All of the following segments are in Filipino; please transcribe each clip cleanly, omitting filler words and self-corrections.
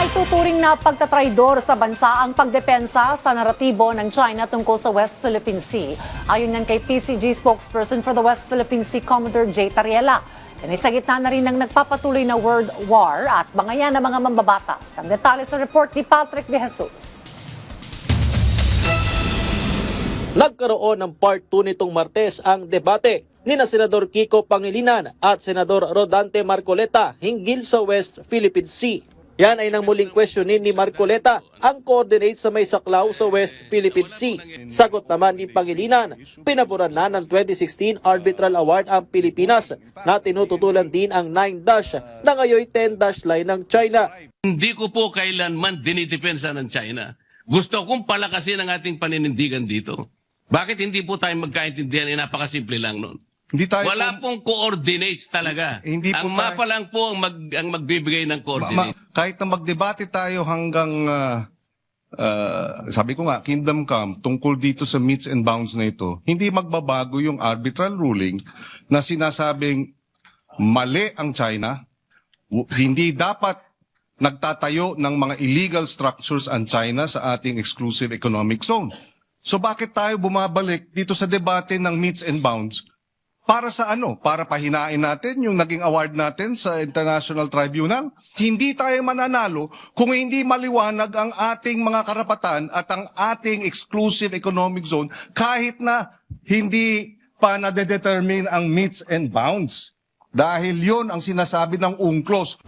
Maituturing na pagtatraidor sa bansa ang pagdepensa sa naratibo ng China tungkol sa West Philippine Sea. Ayon yan kay PCG spokesperson for the West Philippine Sea, Commodore J. Tariela. Yan ay sa gitna na rin ng nagpapatuloy na world war at bangayan ng mga mambabatas. Ang detalye sa report ni Patrick De Jesus. Nagkaroon ng part 2 nitong Martes ang debate ni Senador Kiko Pangilinan at Senador Rodante Marcoleta hinggil sa West Philippine Sea. Yan ay nang muling questionin ni Marcoleta ang coordinates sa may saklaw sa West Philippine Sea. Sagot naman ni Pangilinan, pinaboran na ng 2016 Arbitral Award ang Pilipinas na tinututulan din ang 9- na ngayon 10- line ng China. Hindi ko po kailanman dinidepensa ng China. Gusto kong palakasin ang ating paninindigan dito. Bakit hindi po tayo magkaintindihan? Napakasimple lang nun. Wala pong coordinates talaga. Ang mapa lang po ang magbibigay ng coordinates. Kahit na magdebate tayo hanggang, sabi ko nga, Kingdom Come, tungkol dito sa meets and bounds na ito, hindi magbabago yung arbitral ruling na sinasabing mali ang China, hindi dapat nagtatayo ng mga illegal structures ang China sa ating exclusive economic zone. So bakit tayo bumabalik dito sa debate ng meets and bounds? Para sa ano? Para pahinain natin yung naging award natin sa International Tribunal? Hindi tayo mananalo kung hindi maliwanag ang ating mga karapatan at ang ating exclusive economic zone kahit na hindi pa nade-determine ang meets and bounds. Dahil yon ang sinasabi ng UNCLOS.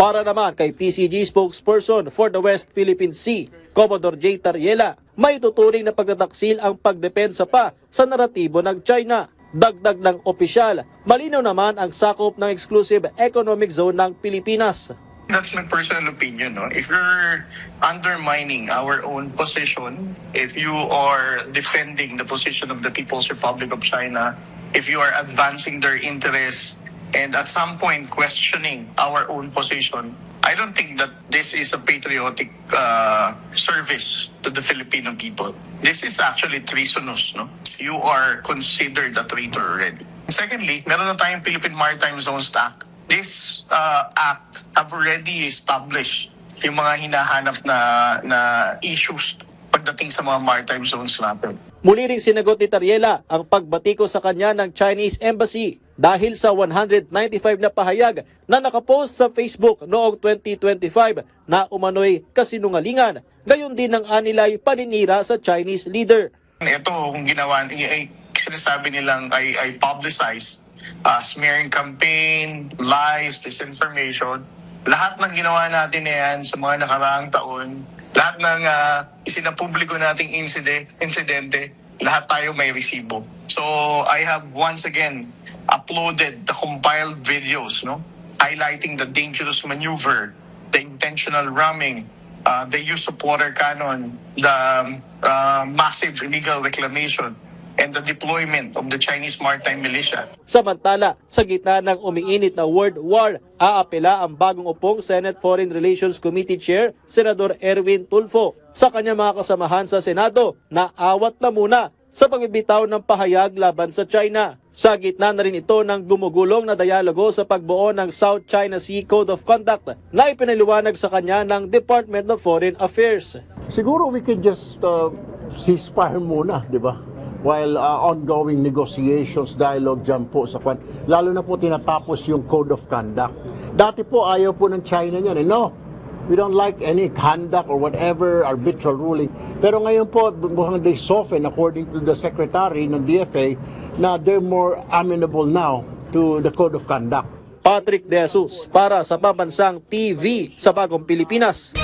Para naman kay PCG spokesperson for the West Philippine Sea, Commodore J. Tariela, may tuturing na pagtataksil ang pagdepensa pa sa naratibo ng China. Dagdag ng opisyal, malinaw naman ang sakop ng exclusive economic zone ng Pilipinas. That's my personal opinion. No? If you're undermining our own position, if you are defending the position of the People's Republic of China, if you are advancing their interests, and at some point questioning our own position, I don't think that this is a patriotic service to the Filipino people. This is actually treasonous, no? You are considered a traitor already. Secondly, meron na tayong Philippine Maritime Zones Act. This act have already established yung mga hinahanap na issues pagdating sa mga maritime zones natin. Muli ring sinagot ni Tariela ang pagbatiko sa kanya ng Chinese Embassy dahil sa 195 na pahayag na nakapost sa Facebook noong 2025 na umano'y kasinungalingan. Gayon din ang anilay paninira sa Chinese leader. Ito kung ginawa, sinasabi nilang I publicize, smearing campaign, lies, disinformation. Lahat ng ginawa natin na yan sa mga nakaraang taon, lahat ng isinapubliko nating insidente, lahat tayo may resibo. So I have once again uploaded the compiled videos, no, highlighting the dangerous maneuver, the intentional ramming, the use of water cannon, the massive illegal reclamation, and the deployment of the Chinese maritime militia. Samantala, sa gitna ng umiinit na world war, aapela ang bagong upong Senate Foreign Relations Committee Chair, Senador Erwin Tulfo, sa kanyang mga kasamahan sa Senado na awat na muna sa pagbibitaw ng pahayag laban sa China. Sa gitna na rin ito ng gumugulong na dialogo sa pagbuo ng South China Sea Code of Conduct na ipinaliwanag sa kanya ng Department of Foreign Affairs. Siguro we can just ceasefire muna, di ba? While ongoing negotiations, dialogue dyan po sa kwan. Lalo na po tinatapos yung Code of Conduct. Dati po ayaw po ng China niyan. No, we don't like any conduct or whatever arbitral ruling. Pero ngayon po, mukhang they soften according to the Secretary ng DFA na they're more amenable now to the Code of Conduct. Patrick De Jesus para sa Pambansang TV sa Bagong Pilipinas.